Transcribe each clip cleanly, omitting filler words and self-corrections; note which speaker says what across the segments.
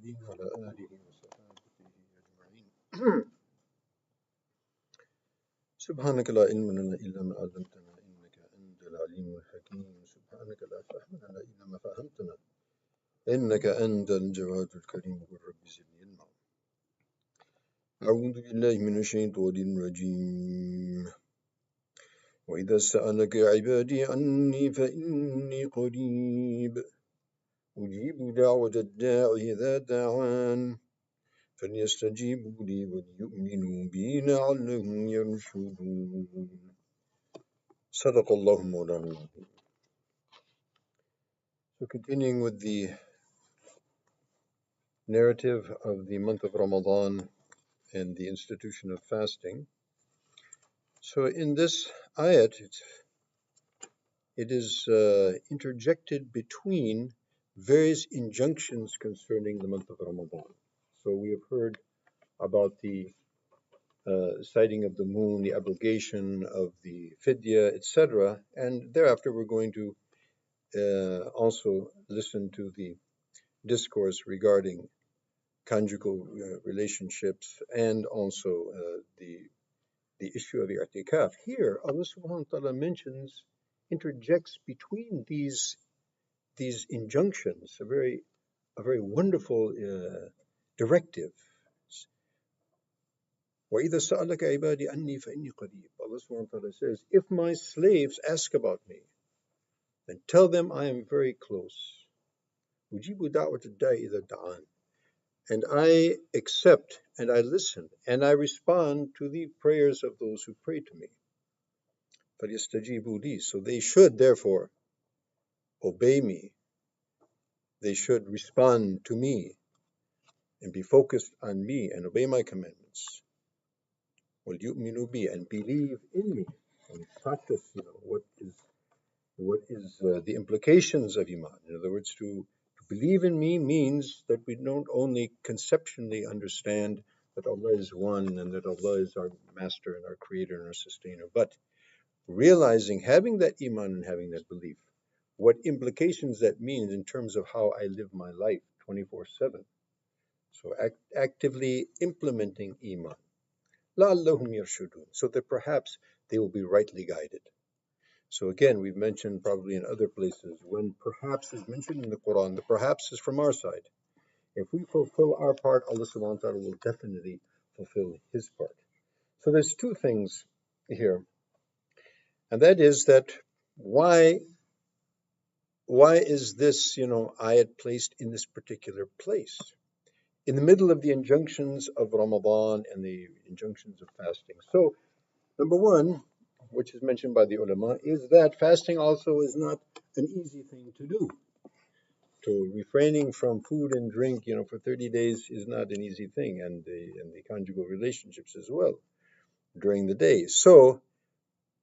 Speaker 1: المرسلين وعلى آله وصحابته أجمعين. سبحانك لا علم لنا إلا ما علمتنا إنك أنت العليم الحكيم. سبحانك لا فهم لنا إلا ما فهمتنا إنك أنت الجواد الكريم. قل رب زدني علما. أعوذ بالله من الشيطان الرجيم. وإذا سألك عبادي عني فإني قريب أجيب دعوة الداع إذا دعان فليستجيبوا لي وليؤمنوا بي لعلهم يرشدون. صدق الله مولانا العظيم. So continuing with the narrative of the month of Ramadan and the institution of fasting. So in this ayat, it is interjected between various injunctions concerning the month of Ramadan. So we have heard about the sighting of the moon, the obligation of the fidya, etc. And thereafter we're going to also listen to the discourse regarding conjugal relationships and also the issue of i'tikaf. Here, Allah subhanahu wa ta'ala interjects between these injunctions a very wonderful directive. وَإِذَا سَأَلَكَ عِبَادِي أَنِّي فَإِنِّي قَرِيبٌ. Allah subhanahu wa ta'ala says, if my slaves ask about me, then tell them I am very close. أُجِيبُ دَعْوَةَ الدَّاعِ إِذَا دَعَانِ. And I accept and I listen and I respond to the prayers of those who pray to me. فَلْيَسْتَجِيبُوا لِي. So they should therefore obey me. They should respond to me and be focused on me and obey my commandments. وَلْيُؤْمِنُوا بِي. And believe in me and practice, what is the implications of Iman. In other words, to believe in me means that we don't only conceptually understand that Allah is one and that Allah is our master and our creator and our sustainer, but realizing, having that Iman and having that belief, what implications that means in terms of how I live my life 24/7. So actively implementing Iman. لَعَلَّهُمْ يَرْشُدُونَ. So that perhaps they will be rightly guided. So again, we've mentioned probably in other places, when perhaps is mentioned in the Quran, the perhaps is from our side. If we fulfill our part, Allah subhanahu wa ta'ala will definitely fulfill his part. So there's two things here. And that is that why is this, ayat placed in this particular place? In the middle of the injunctions of Ramadan and the injunctions of fasting. So, number one, which is mentioned by the ulama, is that fasting also is not an easy thing to do. So refraining from food and drink, for 30 days is not an easy thing, and the conjugal relationships as well during the day. So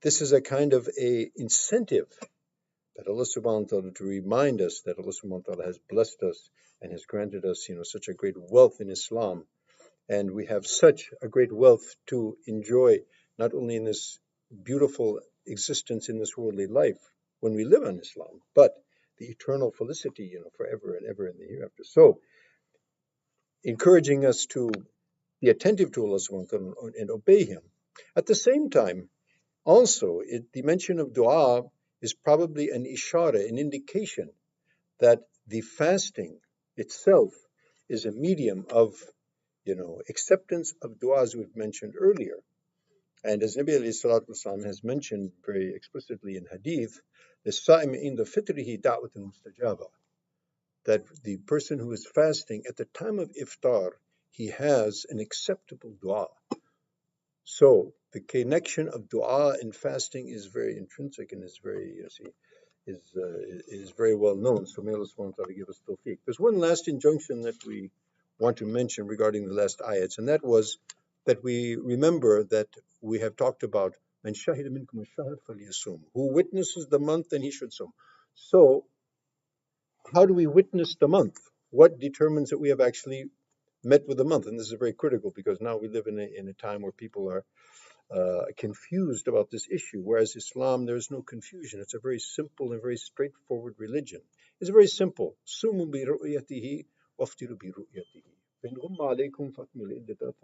Speaker 1: this is a kind of a incentive that Allah subhanahu wa ta'ala, to remind us that Allah subhanahu wa ta'ala has blessed us and has granted us, such a great wealth in Islam. And we have such a great wealth to enjoy, not only in this beautiful existence in this worldly life when we live on Islam, but the eternal felicity, forever and ever in the hereafter. So, encouraging us to be attentive to Allah subhanahu wa ta'ala and obey Him. At the same time, also, the mention of dua is probably an ishara, an indication that the fasting itself is a medium of acceptance of dua, as we've mentioned earlier. And as Nabi alayhi salatu wasalam has mentioned very explicitly in hadith, لِلصَّائِمِ عِنْدَ فِطْرِهِ دَعْوَةٌ مُسْتَجَابَةٌ, that the person who is fasting at the time of iftar, he has an acceptable dua. So the connection of dua and fasting is very intrinsic and is very, is very well known. So may Allah subhanahu wa ta'ala give us tawfiq. There's one last injunction that we want to mention regarding the last ayats, and that was that we remember that we have talked about man shahida minkum ash-shahr falyasum, who witnesses the month, then he should sum. So how do we witness the month? What determines that we have actually met with the month? And this is very critical, because now we live in a time where people are confused about this issue, whereas Islam, there is no confusion. It's a very simple and very straightforward religion. It's very simple. Sumu bi ru'yatihi وافطروا برؤيته فإن غم عليكم فأكملوا العدة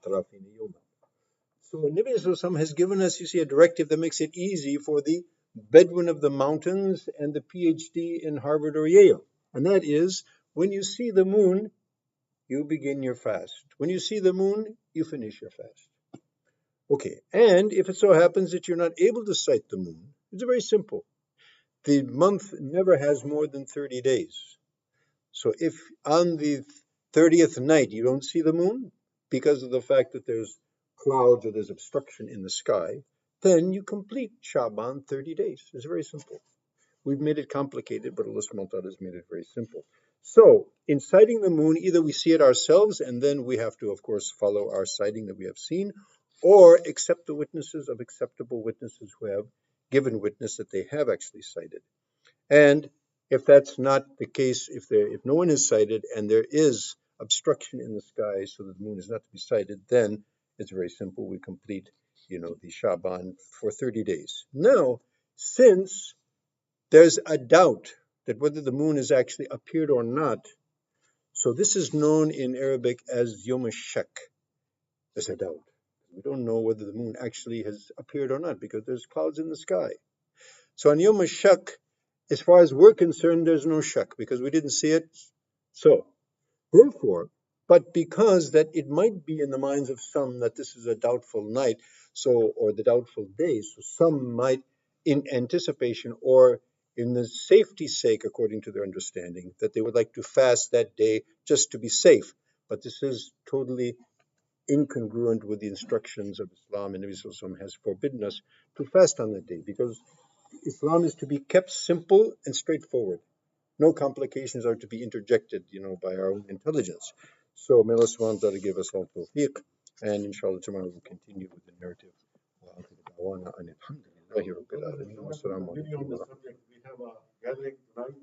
Speaker 1: 30 يوما. So Nabi Sallallahu has given us, you see, a directive that makes it easy for the Bedouin of the mountains and the PhD in Harvard or Yale. And that is, when you see the moon, you begin your fast. When you see the moon, you finish your fast. Okay, and if it so happens that you're not able to sight the moon, it's very simple. The month never has more than 30 days. So if on the 30th night you don't see the moon because of the fact that there's clouds or there's obstruction in the sky, then you complete Shaban 30 days. It's very simple. We've made it complicated, but Allah subhanahu wa ta'ala has made it very simple. So, in sighting the moon, either we see it ourselves and then we have to, of course, follow our sighting that we have seen, or accept the witnesses of acceptable witnesses who have given witness that they have actually sighted. And if that's not the case, if no one is sighted and there is obstruction in the sky so that the moon is not to be sighted, then it's very simple. We complete, the Shaban for 30 days. Now, since there's a doubt that whether the moon has actually appeared or not, so this is known in Arabic as Yom Shak. There's a doubt. We don't know whether the moon actually has appeared or not because there's clouds in the sky. So on Yom Shak, as far as we're concerned, there's no shak because we didn't see it. So, therefore, but because that it might be in the minds of some that this is a doubtful night, or the doubtful day, so some might, in anticipation or in the safety's sake, according to their understanding, that they would like to fast that day just to be safe. But this is totally incongruent with the instructions of Islam, and Nabi Sallallahu Alaihi Wasallam has forbidden us to fast on that day because Islam is to be kept simple and straightforward. No complications are to be interjected, by our own intelligence. So may Allah subhanahu wa ta'ala give us all tawfiq, and inshallah tomorrow we'll continue with the narrative.
Speaker 2: Continue on the subject. We have a gathering tonight